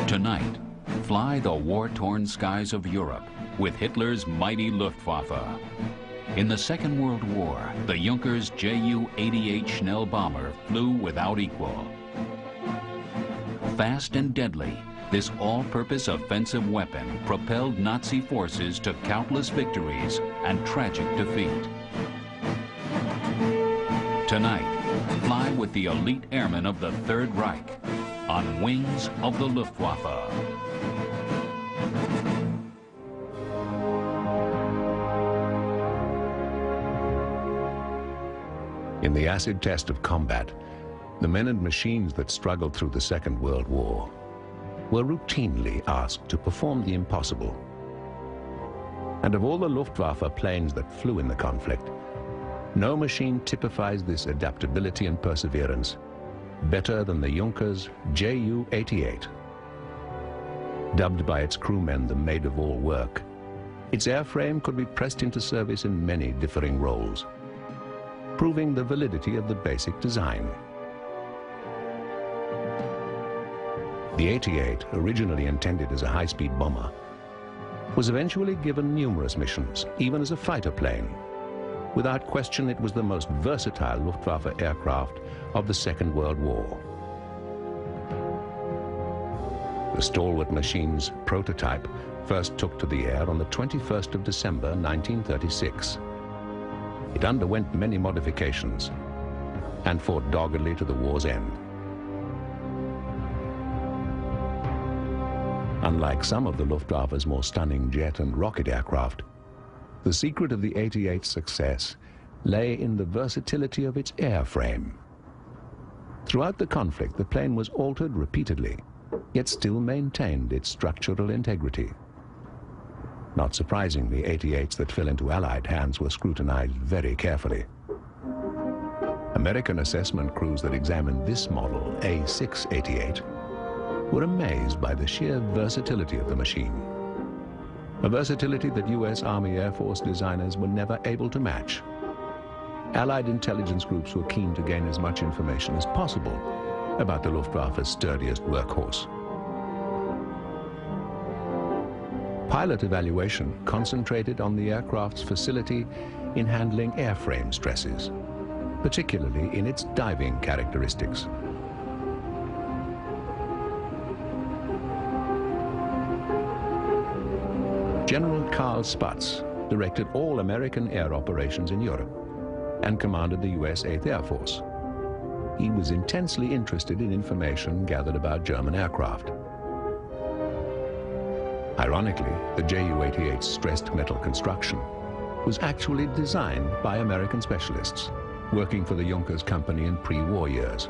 Tonight, fly the war-torn skies of Europe with Hitler's mighty Luftwaffe. In the Second World War, the Junkers Ju-88 Schnellbomber flew without equal. Fast and deadly, this all-purpose offensive weapon propelled Nazi forces to countless victories and tragic defeat. Tonight, fly with the elite airmen of the Third Reich on wings of the Luftwaffe. In the acid test of combat, the men and machines that struggled through the Second World War were routinely asked to perform the impossible. And of all the Luftwaffe planes that flew in the conflict, no machine typifies this adaptability and perseverance better than the Junkers Ju-88. Dubbed by its crewmen the maid of all work, its airframe could be pressed into service in many differing roles, proving the validity of the basic design. The 88, originally intended as a high-speed bomber, was eventually given numerous missions, even as a fighter plane. Without question, it was the most versatile Luftwaffe aircraft of the Second World War. The stalwart machine's prototype first took to the air on the 21st of December 1936. It underwent many modifications and fought doggedly to the war's end. Unlike some of the Luftwaffe's more stunning jet and rocket aircraft, the secret of the 88's success lay in the versatility of its airframe. Throughout the conflict, the plane was altered repeatedly, yet still maintained its structural integrity. Not surprisingly, 88s that fell into Allied hands were scrutinized very carefully. American assessment crews that examined this model, A688, were amazed by the sheer versatility of the machine. A versatility that U.S. Army Air Force designers were never able to match. Allied intelligence groups were keen to gain as much information as possible about the Luftwaffe's sturdiest workhorse. Pilot evaluation concentrated on the aircraft's facility in handling airframe stresses, particularly in its diving characteristics. General Carl Spaatz directed all American air operations in Europe and commanded the U.S. 8th Air Force. He was intensely interested in information gathered about German aircraft. Ironically, the Ju-88's stressed metal construction was actually designed by American specialists working for the Junkers Company in pre-war years.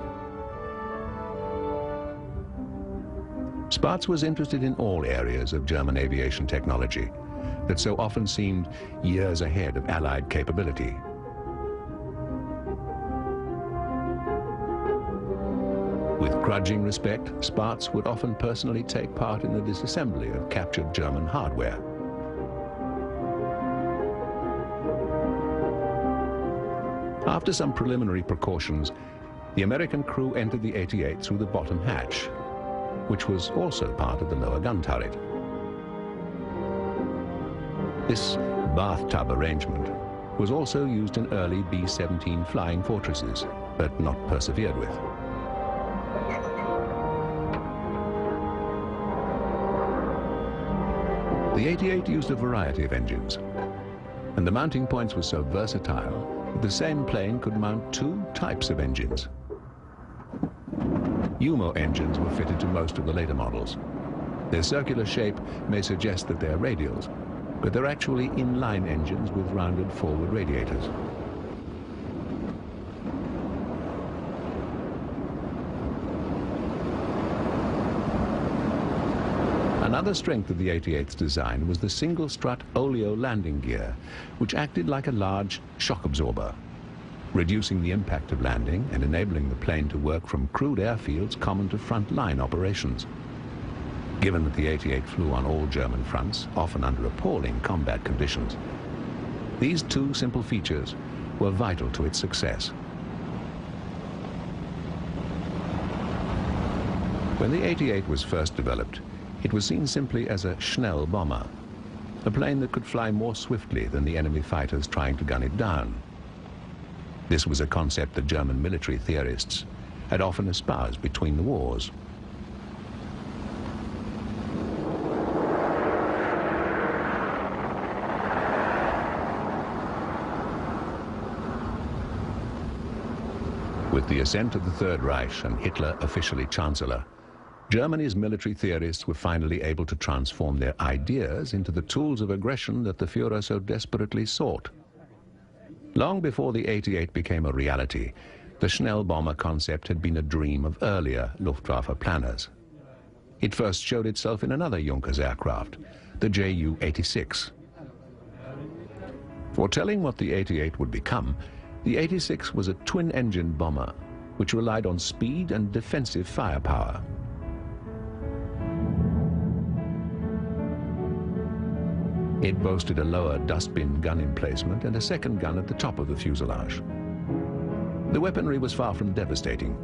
Spaatz was interested in all areas of German aviation technology that so often seemed years ahead of Allied capability. With grudging respect, Spaatz would often personally take part in the disassembly of captured German hardware. After some preliminary precautions, the American crew entered the 88 through the bottom hatch, which was also part of the lower gun turret. This bathtub arrangement was also used in early B-17 flying fortresses, but not persevered with. The 88 used a variety of engines, and the mounting points were so versatile that the same plane could mount two types of engines. UMO engines were fitted to most of the later models. Their circular shape may suggest that they're radials, but they're actually inline engines with rounded forward radiators. Another strength of the 88's design was the single-strut oleo landing gear, which acted like a large shock absorber, reducing the impact of landing and enabling the plane to work from crewed airfields common to front-line operations. Given that the 88 flew on all German fronts, often under appalling combat conditions, These two simple features were vital to its success. When the 88 was first developed, it was seen simply as a Schnellbomber, a plane that could fly more swiftly than the enemy fighters trying to gun it down. This was a concept that German military theorists had often espoused between the wars. With the ascent of the Third Reich and Hitler officially Chancellor, Germany's military theorists were finally able to transform their ideas into the tools of aggression that the Führer so desperately sought. Long before the 88 became a reality, the Schnellbomber concept had been a dream of earlier Luftwaffe planners. It first showed itself in another Junkers aircraft, the Ju-86. Foretelling what the 88 would become, the 86 was a twin-engine bomber which relied on speed and defensive firepower. It boasted a lower dustbin gun emplacement and a second gun at the top of the fuselage. The weaponry was far from devastating,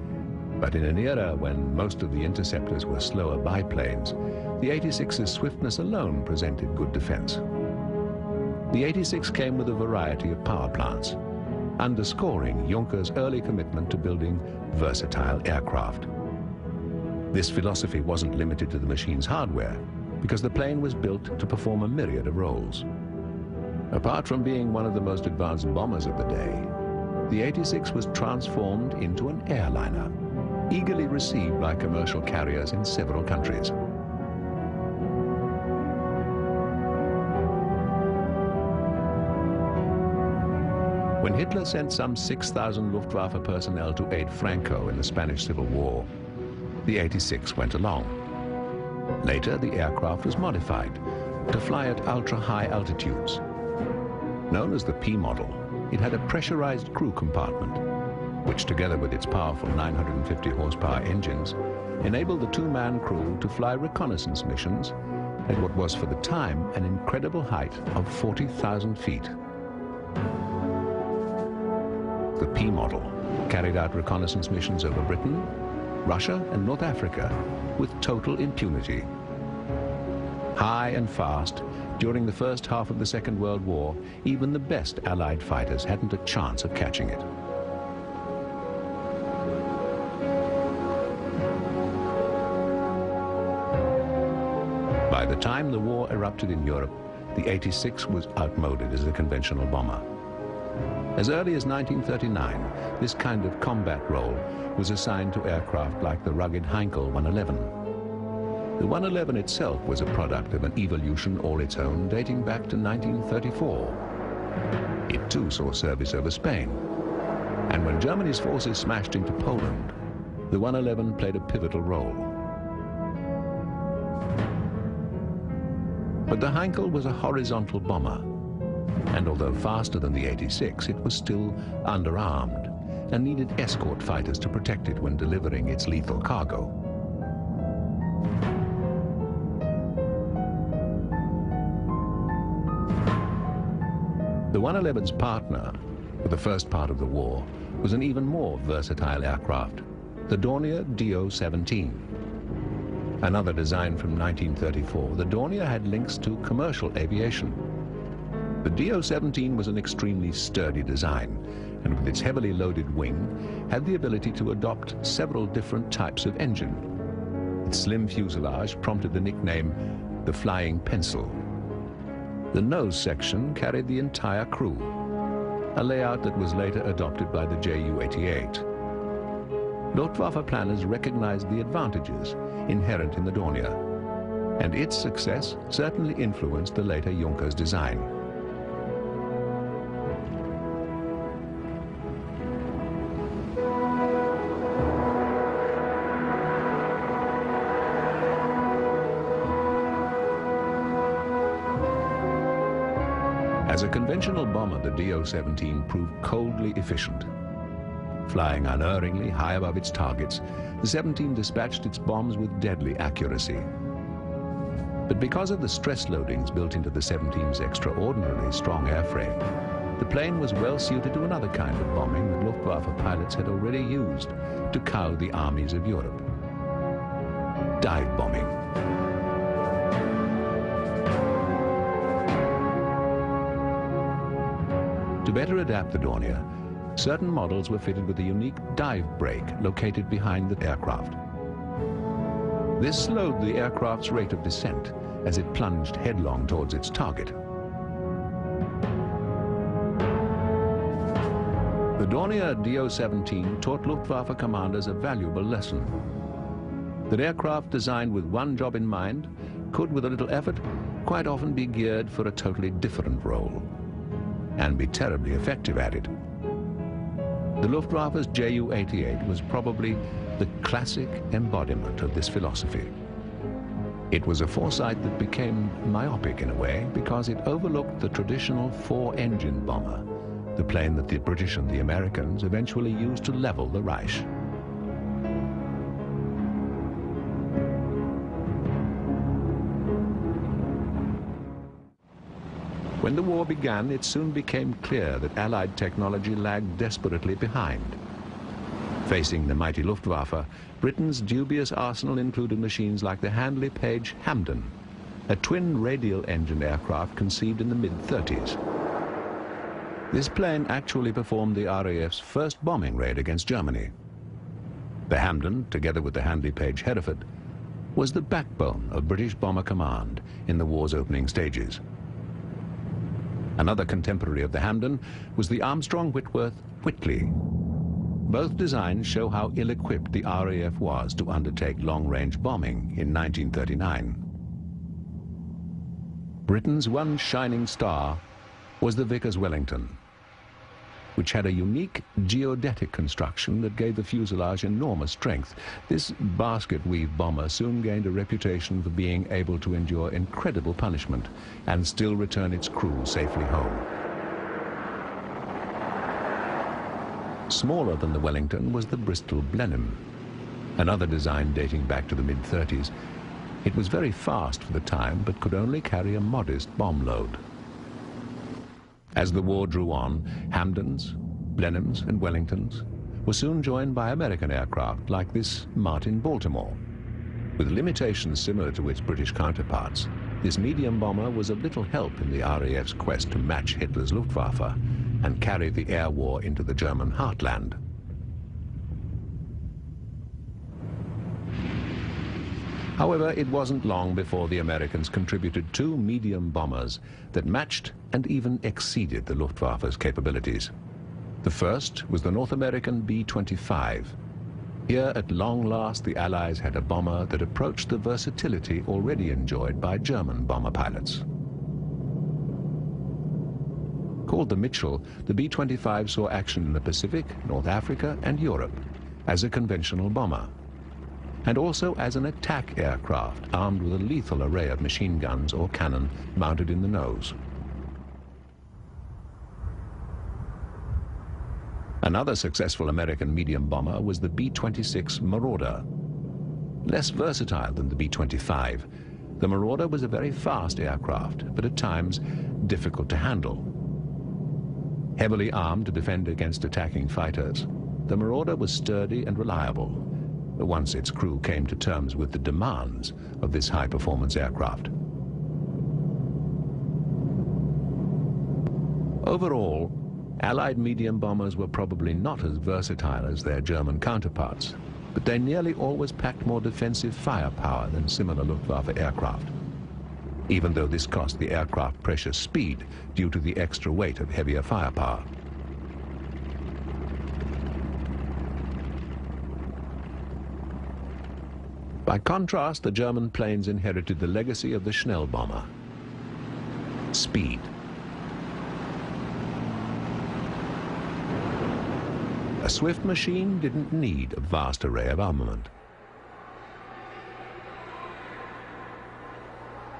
but in an era when most of the interceptors were slower biplanes, the 86's swiftness alone presented good defense. The 86 came with a variety of power plants, underscoring Juncker's early commitment to building versatile aircraft. This philosophy wasn't limited to the machine's hardware, because the plane was built to perform a myriad of roles. Apart from being one of the most advanced bombers of the day, the 86 was transformed into an airliner, eagerly received by commercial carriers in several countries. When Hitler sent some 6,000 Luftwaffe personnel to aid Franco in the Spanish Civil War, the 86 went along. Later, the aircraft was modified to fly at ultra-high altitudes. Known as the P model, it had a pressurized crew compartment, which together with its powerful 950 horsepower engines, enabled the two-man crew to fly reconnaissance missions at what was for the time an incredible height of 40,000 feet. The P model carried out reconnaissance missions over Britain, Russia and North Africa with total impunity. High and fast, during the first half of the Second World War, even the best Allied fighters hadn't a chance of catching it. By the time the war erupted in Europe, the 86 was outmoded as a conventional bomber. As early as 1939, this kind of combat role was assigned to aircraft like the rugged Heinkel 111. The 111 itself was a product of an evolution all its own dating back to 1934. It too saw service over Spain. And when Germany's forces smashed into Poland, the 111 played a pivotal role. But the Heinkel was a horizontal bomber, and although faster than the 86, it was still underarmed and needed escort fighters to protect it when delivering its lethal cargo. The 111's partner for the first part of the war was an even more versatile aircraft, the Dornier Do-17. Another design from 1934, the Dornier had links to commercial aviation. The Do-17 was an extremely sturdy design, and with its heavily loaded wing, had the ability to adopt several different types of engine. Its slim fuselage prompted the nickname the Flying Pencil. The nose section carried the entire crew, a layout that was later adopted by the Ju-88. Luftwaffe planners recognized the advantages inherent in the Dornier, and its success certainly influenced the later Junkers design. As a conventional bomber, the Do-17 proved coldly efficient. Flying unerringly high above its targets, the 17 dispatched its bombs with deadly accuracy. But because of the stress loadings built into the 17's extraordinarily strong airframe, the plane was well suited to another kind of bombing that Luftwaffe pilots had already used to cow the armies of Europe: dive bombing. To better adapt the Dornier, certain models were fitted with a unique dive brake located behind the aircraft. This slowed the aircraft's rate of descent as it plunged headlong towards its target. The Dornier Do-17 taught Luftwaffe commanders a valuable lesson: that aircraft designed with one job in mind could, with a little effort, quite often be geared for a totally different role, and be terribly effective at it. The Luftwaffe's Ju-88 was probably the classic embodiment of this philosophy. It was a foresight that became myopic in a way because it overlooked the traditional four-engine bomber, the plane that the British and the Americans eventually used to level the Reich. When the war began, it soon became clear that Allied technology lagged desperately behind. Facing the mighty Luftwaffe, Britain's dubious arsenal included machines like the Handley-Page Hampden, a twin radial-engine aircraft conceived in the mid-30s. This plane actually performed the RAF's first bombing raid against Germany. The Hampden, together with the Handley-Page Hereford, was the backbone of British Bomber Command in the war's opening stages. Another contemporary of the Hampden was the Armstrong-Whitworth Whitley. Both designs show how ill-equipped the RAF was to undertake long-range bombing in 1939. Britain's one shining star was the Vickers Wellington, which had a unique geodetic construction that gave the fuselage enormous strength. This basket-weave bomber soon gained a reputation for being able to endure incredible punishment and still return its crew safely home. Smaller than the Wellington was the Bristol Blenheim, another design dating back to the mid-30s. It was very fast for the time, but could only carry a modest bomb load. As the war drew on, Hampdens, Blenheims and Wellingtons were soon joined by American aircraft like this Martin Baltimore. With limitations similar to its British counterparts, this medium bomber was of little help in the RAF's quest to match Hitler's Luftwaffe and carry the air war into the German heartland. However, it wasn't long before the Americans contributed two medium bombers that matched and even exceeded the Luftwaffe's capabilities. The first was the North American B-25. Here, at long last, the Allies had a bomber that approached the versatility already enjoyed by German bomber pilots. Called the Mitchell, the B-25 saw action in the Pacific, North Africa, and Europe as a conventional bomber, and also as an attack aircraft armed with a lethal array of machine guns or cannon mounted in the nose. Another successful American medium bomber was the B-26 Marauder. Less versatile than the B-25, the Marauder was a very fast aircraft, but at times difficult to handle. Heavily armed to defend against attacking fighters, the Marauder was sturdy and reliable, once its crew came to terms with the demands of this high-performance aircraft. Overall, Allied medium bombers were probably not as versatile as their German counterparts, but they nearly always packed more defensive firepower than similar Luftwaffe aircraft, even though this cost the aircraft precious speed due to the extra weight of heavier firepower. By contrast, the German planes inherited the legacy of the Schnellbomber: speed. A swift machine didn't need a vast array of armament.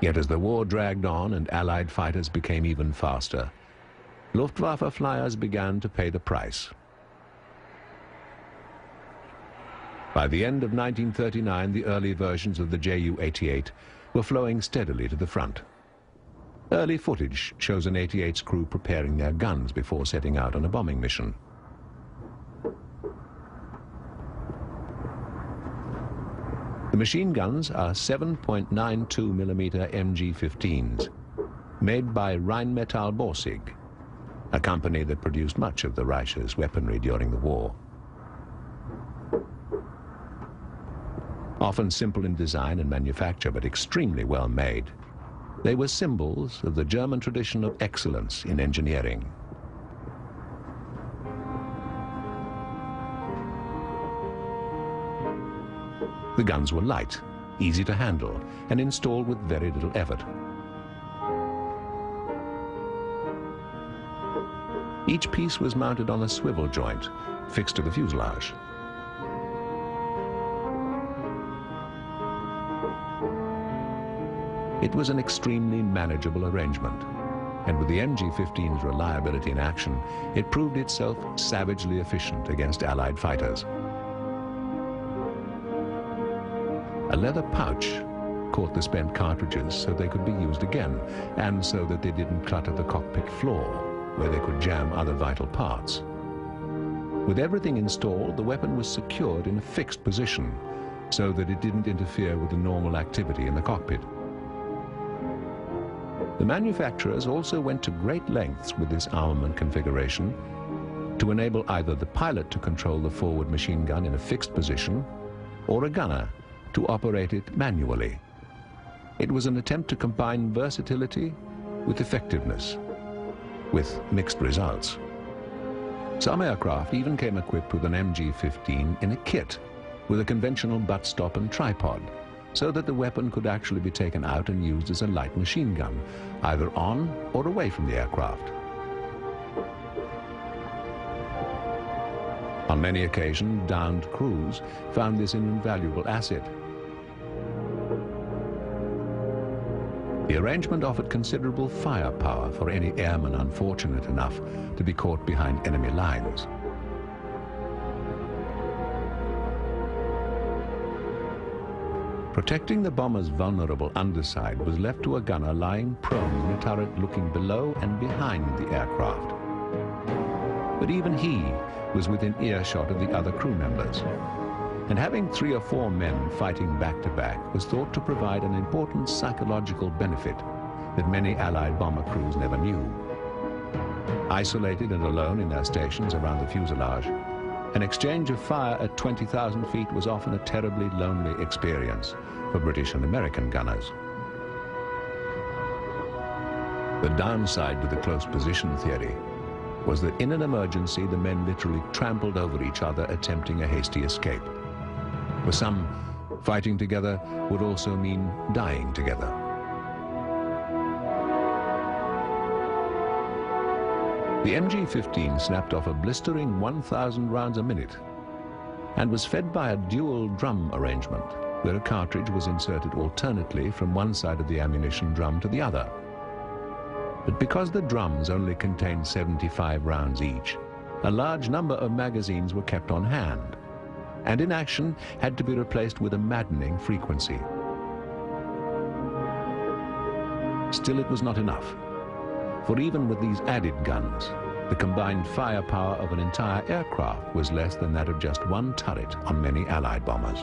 Yet as the war dragged on and Allied fighters became even faster, Luftwaffe flyers began to pay the price. By the end of 1939, the early versions of the Ju-88 were flowing steadily to the front. Early footage shows an 88's crew preparing their guns before setting out on a bombing mission. The machine guns are 7.92mm MG-15s, made by Rheinmetall Borsig, a company that produced much of the Reich's weaponry during the war. Often simple in design and manufacture, but extremely well made, they were symbols of the German tradition of excellence in engineering. The guns were light, easy to handle, and installed with very little effort. Each piece was mounted on a swivel joint, fixed to the fuselage. It was an extremely manageable arrangement, and with the MG-15's reliability in action, it proved itself savagely efficient against Allied fighters. A leather pouch caught the spent cartridges so they could be used again, and so that they didn't clutter the cockpit floor, where they could jam other vital parts. With everything installed, the weapon was secured in a fixed position, so that it didn't interfere with the normal activity in the cockpit. The manufacturers also went to great lengths with this armament configuration to enable either the pilot to control the forward machine gun in a fixed position, or a gunner to operate it manually. It was an attempt to combine versatility with effectiveness, with mixed results. Some aircraft even came equipped with an MG-15 in a kit with a conventional buttstop and tripod, so that the weapon could actually be taken out and used as a light machine gun, either on or away from the aircraft. On many occasions, downed crews found this an invaluable asset. The arrangement offered considerable firepower for any airman unfortunate enough to be caught behind enemy lines. Protecting the bomber's vulnerable underside was left to a gunner lying prone in a turret looking below and behind the aircraft. But even he was within earshot of the other crew members, and having 3 or 4 men fighting back-to-back was thought to provide an important psychological benefit that many Allied bomber crews never knew. Isolated and alone in their stations around the fuselage, an exchange of fire at 20,000 feet was often a terribly lonely experience for British and American gunners. The downside to the close position theory was that in an emergency, the men literally trampled over each other attempting a hasty escape. For some, fighting together would also mean dying together. The MG-15 snapped off a blistering 1,000 rounds a minute and was fed by a dual drum arrangement, where a cartridge was inserted alternately from one side of the ammunition drum to the other. But because the drums only contained 75 rounds each, a large number of magazines were kept on hand, and in action had to be replaced with a maddening frequency. Still, it was not enough, for even with these added guns, the combined firepower of an entire aircraft was less than that of just one turret on many Allied bombers.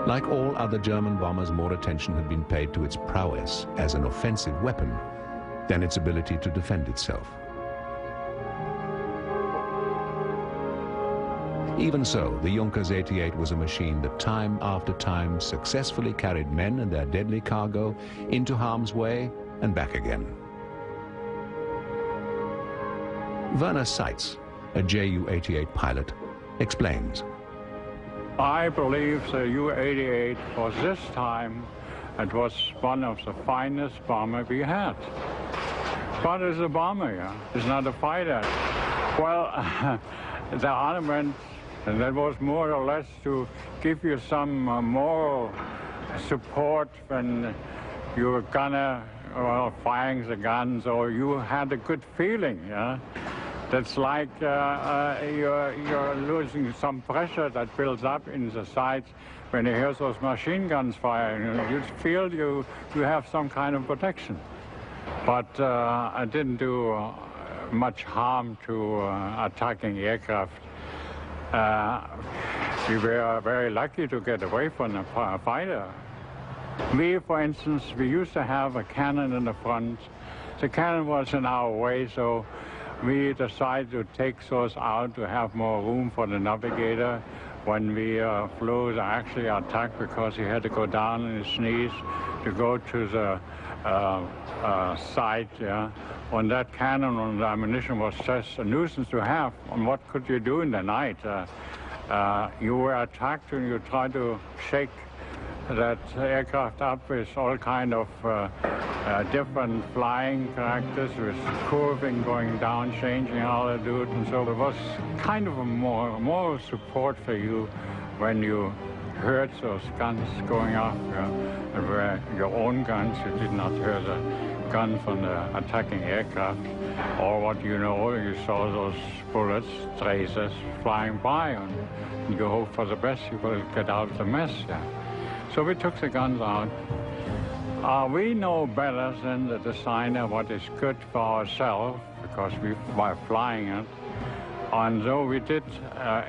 Like all other German bombers, more attention had been paid to its prowess as an offensive weapon than its ability to defend itself. Even so, the Junkers 88 was a machine that time after time successfully carried men and their deadly cargo into harm's way and back again. Werner Seitz, a Ju-88 pilot, explains. I believe the Ju-88 for this time, it was one of the finest bombers we had. But it's a bomber, yeah. It's not a fighter. Well, the armament, and that was more or less to give you some moral support when you were gonna firing the guns, or you had a good feeling, yeah? That's like you're losing some pressure that builds up in the sides when you hear those machine guns firing. You feel you have some kind of protection. But I didn't do much harm to attacking aircraft. We were very lucky to get away from a fighter. We, for instance, we used to have a cannon in the front. The cannon was in our way, so we decided to take those out to have more room for the navigator. When we flew the actually attack, because he had to go down on his knees to go to the side. Yeah. On that cannon, on the ammunition was just a nuisance to have. And what could you do in the night? You were attacked and you tried to shake that aircraft up with all kind of different flying characters, with curving, going down, changing altitude, and so it was kind of a more support for you when you heard those guns going off. And were your own guns, you did not hear the gun from the attacking aircraft, or what you know, you saw those bullets, tracers flying by, and you hope for the best, you will get out of the mess. Yeah. So we took the guns out. We know better than the designer what is good for ourselves, because we were flying it. And so we did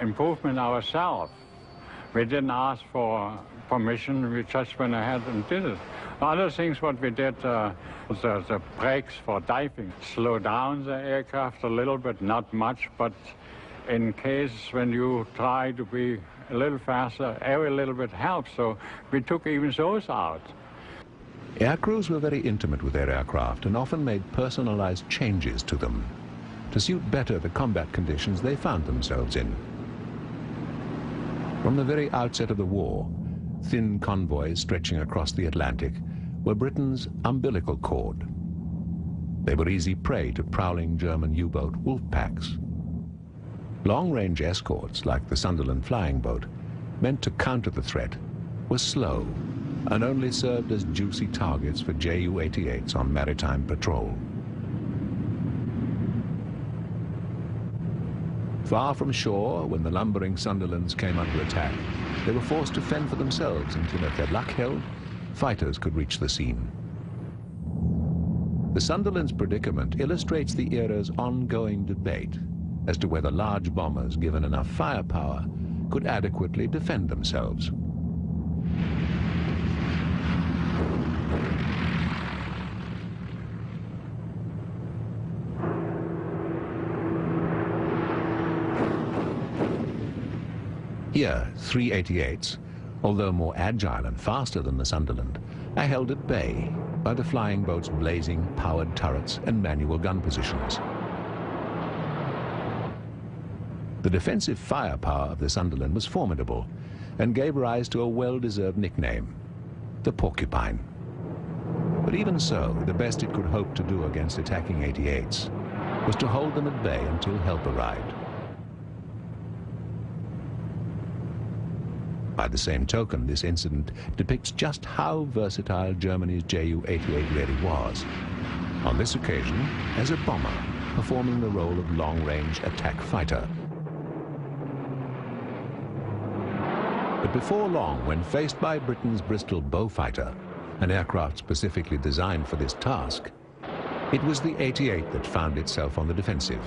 improvement ourselves. We didn't ask for permission, we just went ahead and did it. Other things what we did, the brakes for diving, slow down the aircraft a little bit, not much, but in case when you try to be a little faster, every little bit helps, so we took even those out. Aircrews were very intimate with their aircraft and often made personalized changes to them to suit better the combat conditions they found themselves in. From the very outset of the war, thin convoys stretching across the Atlantic were Britain's umbilical cord. They were easy prey to prowling German U-boat wolf packs. Long-range escorts, like the Sunderland flying boat, meant to counter the threat, were slow and only served as juicy targets for Ju-88s on maritime patrol. Far from shore, when the lumbering Sunderlands came under attack, they were forced to fend for themselves until, if their luck held, fighters could reach the scene. The Sunderland's predicament illustrates the era's ongoing debate as to whether large bombers, given enough firepower, could adequately defend themselves. Here, 388s, although more agile and faster than the Sunderland, are held at bay by the flying boat's blazing powered turrets and manual gun positions. The defensive firepower of the Sunderland was formidable and gave rise to a well-deserved nickname, the Porcupine. But even so, the best it could hope to do against attacking 88s was to hold them at bay until help arrived. By the same token, this incident depicts just how versatile Germany's Ju-88 really was. On this occasion, as a bomber, performing the role of long-range attack fighter. But before long, when faced by Britain's Bristol Beaufighter, an aircraft specifically designed for this task, it was the 88 that found itself on the defensive.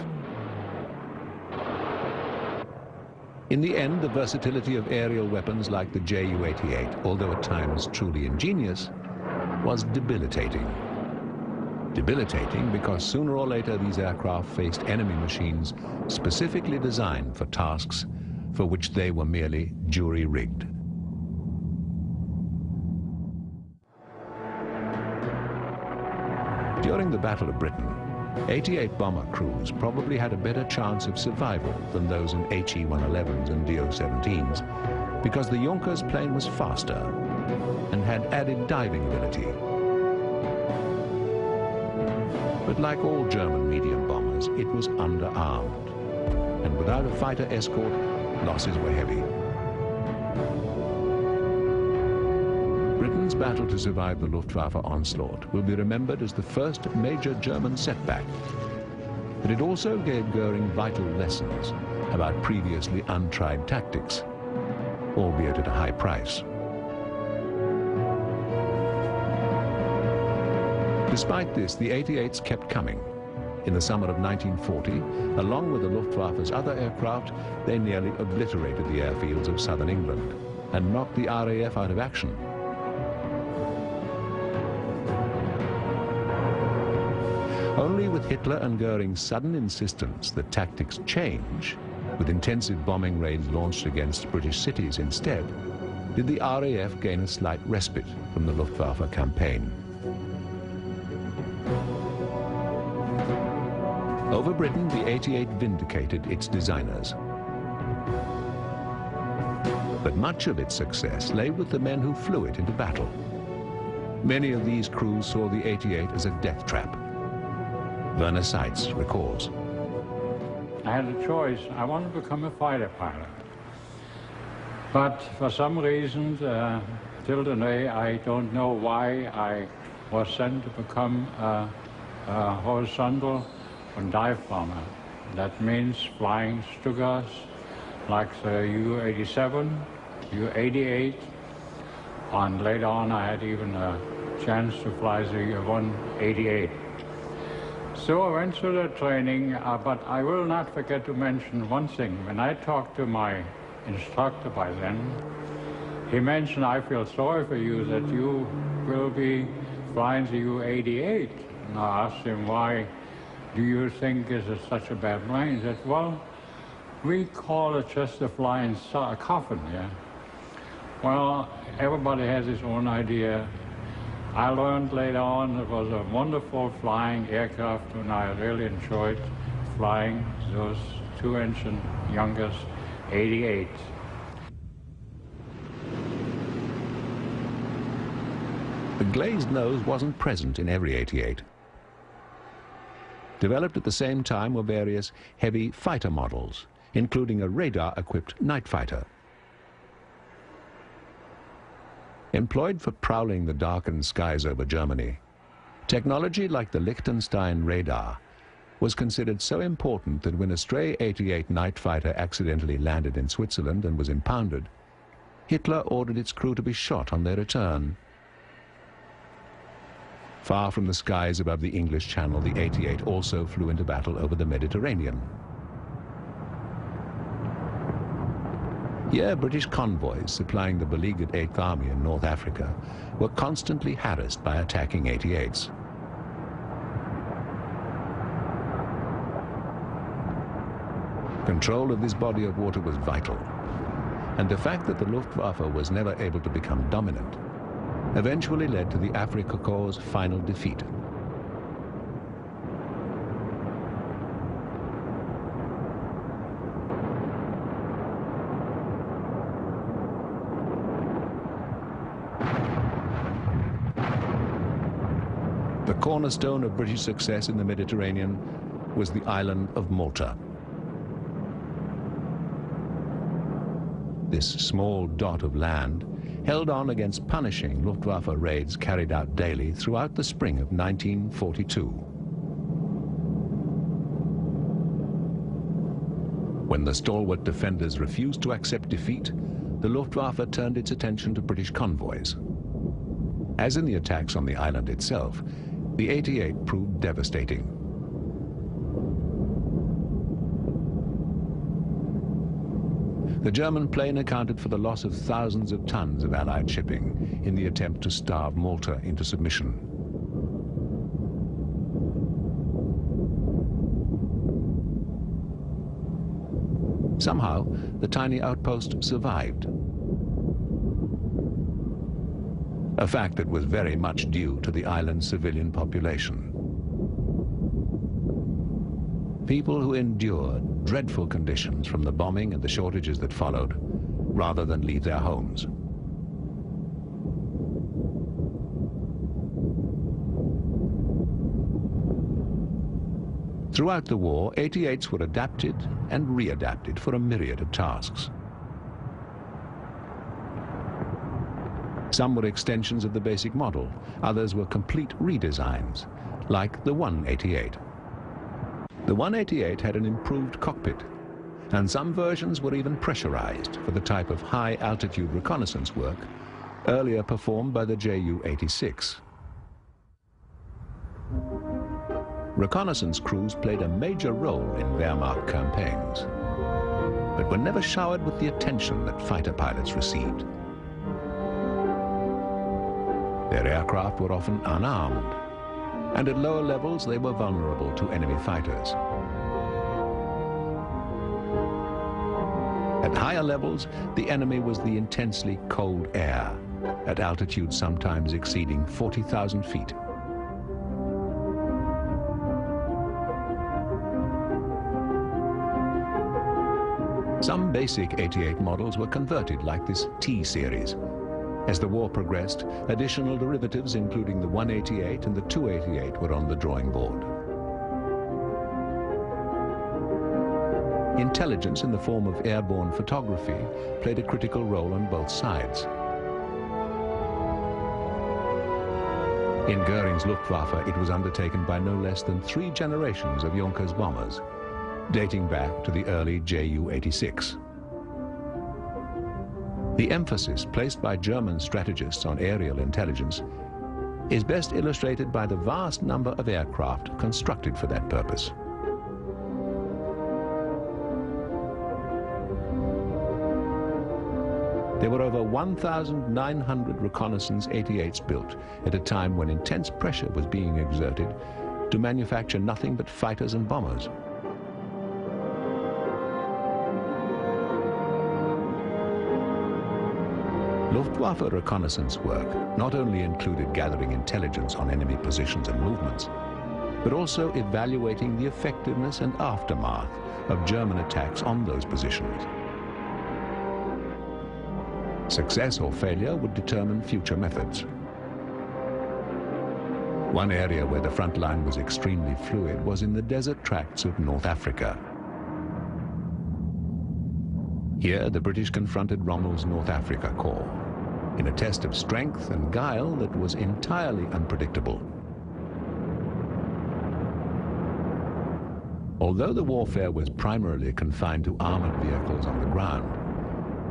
In the end, the versatility of aerial weapons like the Ju-88, although at times truly ingenious, was debilitating. Debilitating because sooner or later these aircraft faced enemy machines specifically designed for tasks for which they were merely jury-rigged. During the Battle of Britain, 88 bomber crews probably had a better chance of survival than those in HE-111s and DO-17s because the Junkers plane was faster and had added diving ability. But like all German medium bombers, it was underarmed, and without a fighter escort, losses were heavy. Britain's battle to survive the Luftwaffe onslaught will be remembered as the first major German setback. but it also gave Goering vital lessons about previously untried tactics, albeit at a high price. Despite this, the 88s kept coming. In the summer of 1940, along with the Luftwaffe's other aircraft, they nearly obliterated the airfields of southern England and knocked the RAF out of action. Only with Hitler and Goering's sudden insistence that tactics change, with intensive bombing raids launched against British cities instead, did the RAF gain a slight respite from the Luftwaffe campaign. Over Britain, the 88 vindicated its designers. But much of its success lay with the men who flew it into battle. Many of these crews saw the 88 as a death trap. Werner Seitz recalls. I had a choice. I wanted to become a fighter pilot. But for some reason, till today, I don't know why I was sent to become a horizontal and dive bomber. That means flying Stukas like the Ju-87, Ju-88, and later on I had even a chance to fly the Ju-188. So I went through the training, but I will not forget to mention one thing. When I talked to my instructor by then, he mentioned, I feel sorry for you that you will be flying the Ju-88. And I asked him, why do you think is it such a bad plane? He said, well, we call it just a flying coffin, yeah. Well, everybody has his own idea. I learned later on it was a wonderful flying aircraft, and I really enjoyed flying those two-engine youngest 88s. The glazed nose wasn't present in every 88. Developed at the same time were various heavy fighter models, including a radar-equipped night fighter. Employed for prowling the darkened skies over Germany, technology like the Liechtenstein radar was considered so important that when a stray 88 night fighter accidentally landed in Switzerland and was impounded, Hitler ordered its crew to be shot on their return. Far from the skies above the English Channel, the 88 also flew into battle over the Mediterranean. Here, British convoys supplying the beleaguered 8th Army in North Africa were constantly harassed by attacking 88s. Control of this body of water was vital, and the fact that the Luftwaffe was never able to become dominant eventually led to the Afrika Korps' final defeat. The cornerstone of British success in the Mediterranean was the island of Malta. This small dot of land held on against punishing Luftwaffe raids carried out daily throughout the spring of 1942. When the stalwart defenders refused to accept defeat, the Luftwaffe turned its attention to British convoys. As in the attacks on the island itself, the 88 proved devastating. The German plane accounted for the loss of thousands of tons of Allied shipping in the attempt to starve Malta into submission. Somehow, the tiny outpost survived. A fact that was very much due to the island's civilian population. People who endured dreadful conditions from the bombing and the shortages that followed, rather than leave their homes. Throughout the war, 88s were adapted and readapted for a myriad of tasks. Some were extensions of the basic model, others were complete redesigns, like the 188. The The 188 had an improved cockpit, and some versions were even pressurized for the type of high-altitude reconnaissance work earlier performed by the Ju-86. Reconnaissance crews played a major role in Wehrmacht campaigns, but were never showered with the attention that fighter pilots received. Their aircraft were often unarmed, and at lower levels they were vulnerable to enemy fighters. At higher levels, the enemy was the intensely cold air, at altitudes sometimes exceeding 40,000 feet. Some basic 88 models were converted like this T-series. As the war progressed, additional derivatives including the 188 and the 288 were on the drawing board. Intelligence in the form of airborne photography played a critical role on both sides. In Goering's Luftwaffe, it was undertaken by no less than 3 generations of Junkers bombers, dating back to the early Ju-86. The emphasis placed by German strategists on aerial intelligence is best illustrated by the vast number of aircraft constructed for that purpose. There were over 1,900 reconnaissance 88s built at a time when intense pressure was being exerted to manufacture nothing but fighters and bombers. Luftwaffe reconnaissance work not only included gathering intelligence on enemy positions and movements, but also evaluating the effectiveness and aftermath of German attacks on those positions. Success or failure would determine future methods. One area where the front line was extremely fluid was in the desert tracts of North Africa. Here, the British confronted Rommel's North Africa Corps in a test of strength and guile that was entirely unpredictable. Although the warfare was primarily confined to armored vehicles on the ground,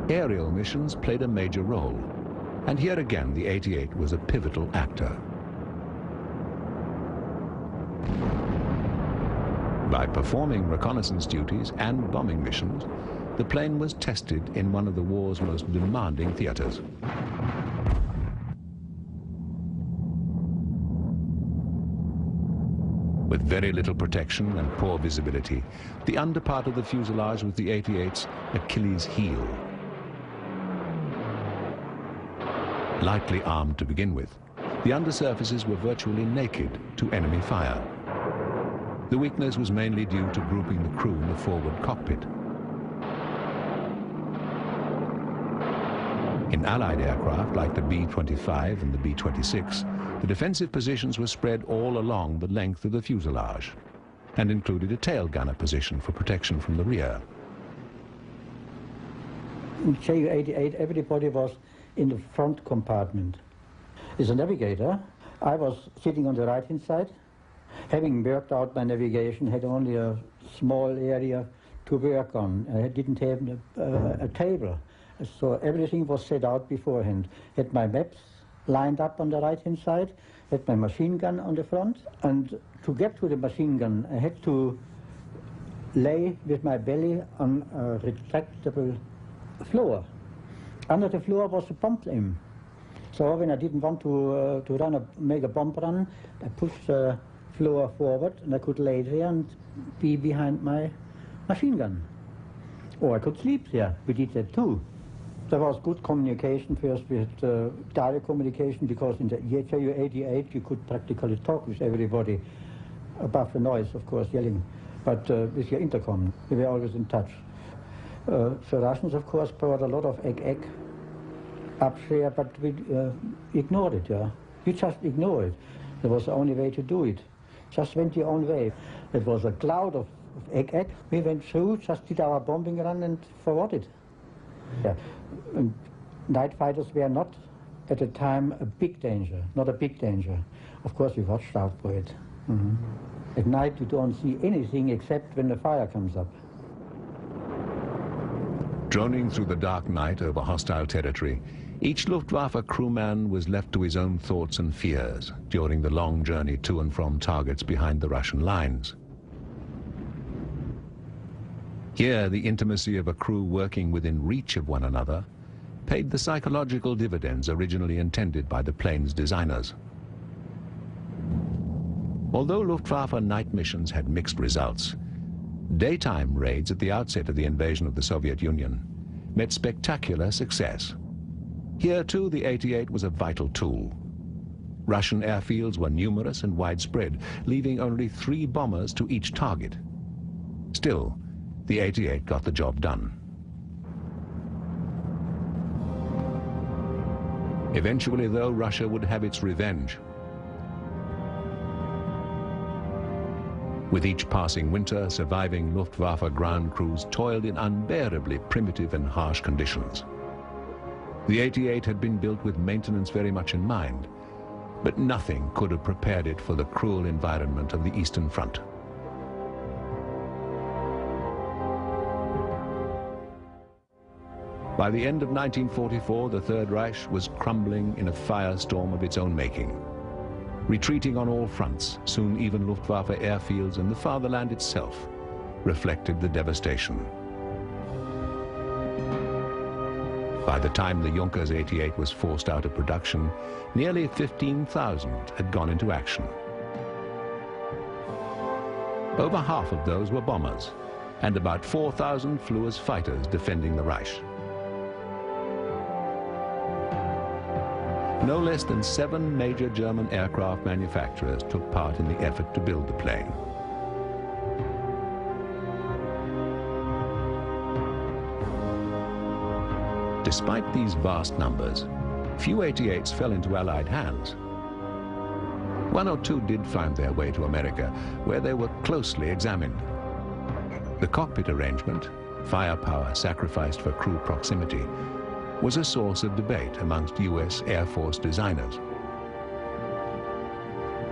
aerial missions played a major role, and here again the 88 was a pivotal actor. By performing reconnaissance duties and bombing missions, the plane was tested in one of the war's most demanding theaters. With very little protection and poor visibility, the underpart of the fuselage was the 88's Achilles heel. Lightly armed to begin with, the undersurfaces were virtually naked to enemy fire. The weakness was mainly due to grouping the crew in the forward cockpit. In Allied aircraft like the B-25 and the B-26, the defensive positions were spread all along the length of the fuselage and included a tail gunner position for protection from the rear. In Ju-88, everybody was in the front compartment. As a navigator, I was sitting on the right-hand side. Having worked out my navigation, had only a small area to work on. I didn't have a table, so everything was set out beforehand. Had my maps lined up on the right-hand side, had my machine gun on the front, and to get to the machine gun, I had to lay with my belly on a retractable floor. Under the floor was a bomb aim. So when I didn't want to make a bomb run, I pushed the floor forward and I could lay there and be behind my machine gun. Or I could sleep there. We did that too. There was good communication first with direct communication, because in the Ju-88 you could practically talk with everybody, above the noise, of course, yelling, but with your intercom, we were always in touch. The Russians, of course, brought a lot of egg up there, but we ignored it, yeah. We just ignored it. That was the only way to do it. Just went your own way. It was a cloud of egg. We went through, just did our bombing run and forwarded. Yeah. And night fighters were not, at the time, a big danger, not a big danger. Of course, we watched out for it. Mm-hmm. At night you don't see anything except when the fire comes up. Droning through the dark night over hostile territory, each Luftwaffe crewman was left to his own thoughts and fears during the long journey to and from targets behind the Russian lines. Here, the intimacy of a crew working within reach of one another paid the psychological dividends originally intended by the plane's designers. Although Luftwaffe night missions had mixed results, daytime raids at the outset of the invasion of the Soviet Union met spectacular success. Here, too, the 88 was a vital tool. Russian airfields were numerous and widespread, leaving only 3 bombers to each target. Still, the 88 got the job done. Eventually, though, Russia would have its revenge. With each passing winter, surviving Luftwaffe ground crews toiled in unbearably primitive and harsh conditions. The 88 had been built with maintenance very much in mind, but nothing could have prepared it for the cruel environment of the Eastern Front. By the end of 1944, the Third Reich was crumbling in a firestorm of its own making. Retreating on all fronts, soon even Luftwaffe airfields and the fatherland itself reflected the devastation. By the time the Junkers 88 was forced out of production, nearly 15,000 had gone into action. Over half of those were bombers, and about 4,000 flew as fighters defending the Reich. No less than 7 major German aircraft manufacturers took part in the effort to build the plane. Despite these vast numbers, few 88s fell into Allied hands. 1 or 2 did find their way to America, where they were closely examined. The cockpit arrangement, firepower sacrificed for crew proximity, was a source of debate amongst US Air Force designers.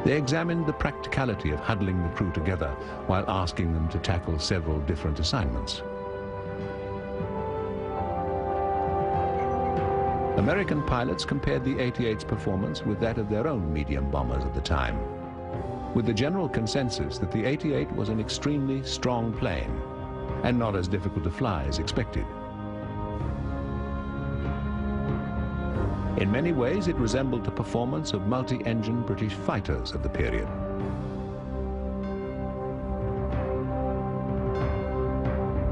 They examined the practicality of huddling the crew together while asking them to tackle several different assignments. American pilots compared the 88's performance with that of their own medium bombers at the time, with the general consensus that the 88 was an extremely strong plane and not as difficult to fly as expected. In many ways, it resembled the performance of multi-engine British fighters of the period.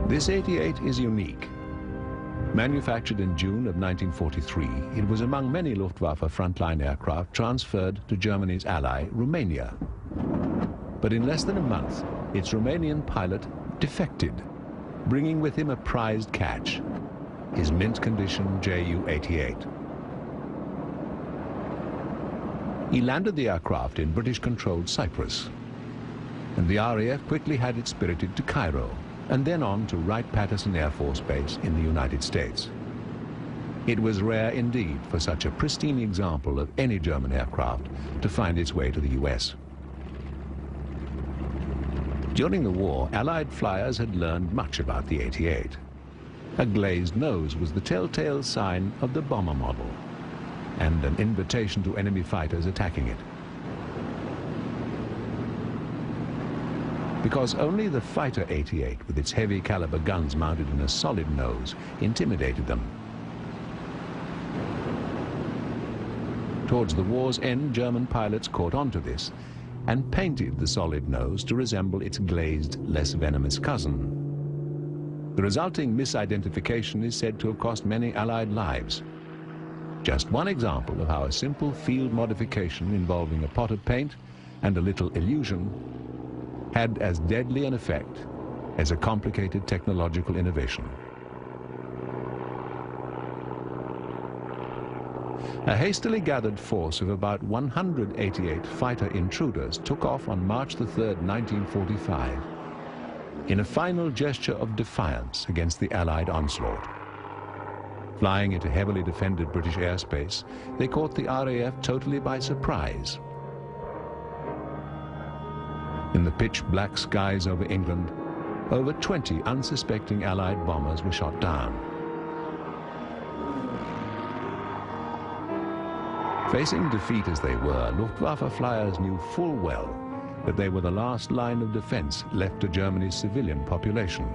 This 88 is unique. Manufactured in June of 1943, it was among many Luftwaffe frontline aircraft transferred to Germany's ally, Romania. But in less than a month, its Romanian pilot defected, bringing with him a prized catch, his mint-condition Ju-88. He landed the aircraft in British-controlled Cyprus, and the RAF quickly had it spirited to Cairo, and then on to Wright-Patterson Air Force Base in the United States. It was rare indeed for such a pristine example of any German aircraft to find its way to the US. During the war, Allied flyers had learned much about the 88. A glazed nose was the telltale sign of the bomber model, and an invitation to enemy fighters attacking it. Because only the fighter 88 with its heavy caliber guns mounted in a solid nose intimidated them. Towards the war's end, German pilots caught on to this and painted the solid nose to resemble its glazed, less venomous cousin. The resulting misidentification is said to have cost many Allied lives. Just one example of how a simple field modification involving a pot of paint and a little illusion had as deadly an effect as a complicated technological innovation. A hastily gathered force of about 188 fighter intruders took off on March the 3rd, 1945, in a final gesture of defiance against the Allied onslaught. Flying into heavily defended British airspace, they caught the RAF totally by surprise. In the pitch-black skies over England, over 20 unsuspecting Allied bombers were shot down. Facing defeat as they were, Luftwaffe flyers knew full well that they were the last line of defense left to Germany's civilian population.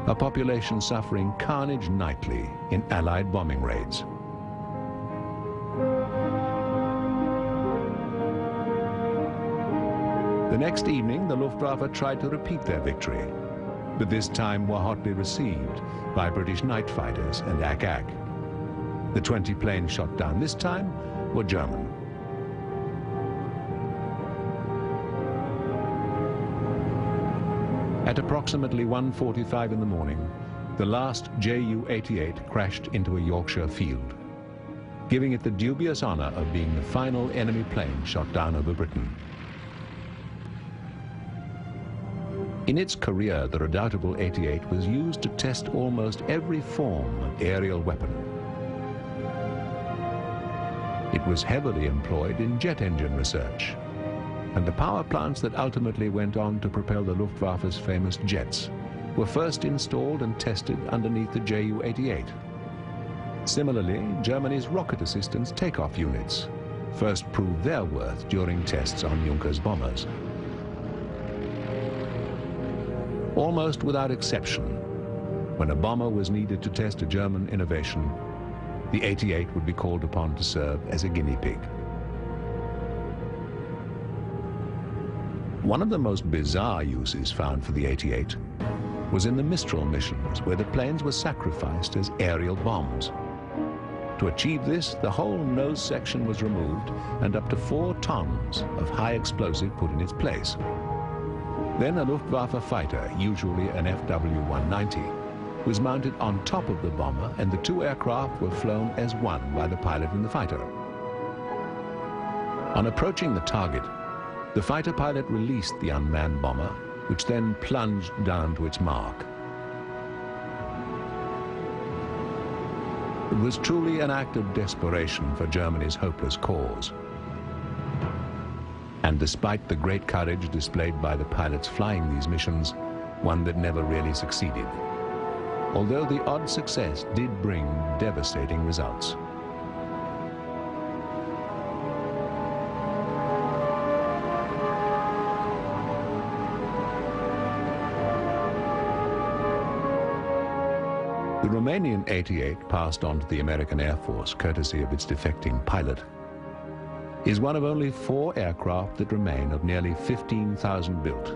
A population suffering carnage nightly in Allied bombing raids. The next evening, the Luftwaffe tried to repeat their victory, but this time were hotly received by British night fighters and Ack-Ack. The 20 planes shot down this time were German. At approximately 1:45 in the morning, the last Ju-88 crashed into a Yorkshire field, giving it the dubious honor of being the final enemy plane shot down over Britain. In its career, the redoubtable 88 was used to test almost every form of aerial weapon. It was heavily employed in jet engine research, and the power plants that ultimately went on to propel the Luftwaffe's famous jets were first installed and tested underneath the Ju-88. Similarly, Germany's rocket assistance takeoff units first proved their worth during tests on Juncker's bombers. Almost without exception, when a bomber was needed to test a German innovation, the 88 would be called upon to serve as a guinea pig. One of the most bizarre uses found for the 88 was in the Mistral missions, where the planes were sacrificed as aerial bombs. To achieve this, the whole nose section was removed and up to 4 tons of high explosive put in its place. Then a Luftwaffe fighter, usually an FW-190, was mounted on top of the bomber, and the 2 aircraft were flown as one by the pilot and the fighter. On approaching the target, the fighter pilot released the unmanned bomber, which then plunged down to its mark. It was truly an act of desperation for Germany's hopeless cause. And despite the great courage displayed by the pilots flying these missions, one that never really succeeded. Although the odd success did bring devastating results. The Romanian 88, passed on to the American Air Force courtesy of its defecting pilot, is one of only 4 aircraft that remain of nearly 15,000 built.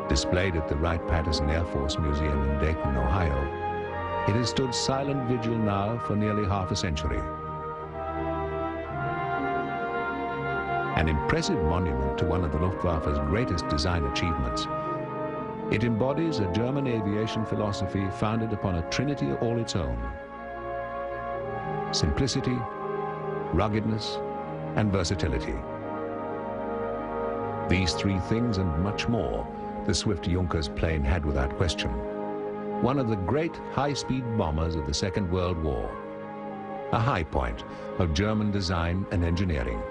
Displayed at the Wright-Patterson Air Force Museum in Dayton, Ohio, it has stood silent vigil now for nearly half a century. An impressive monument to one of the Luftwaffe's greatest design achievements, it embodies a German aviation philosophy founded upon a trinity all its own: simplicity, ruggedness, and versatility. These 3 things and much more the swift Junkers plane had without question. One of the great high-speed bombers of the Second World War. A high point of German design and engineering.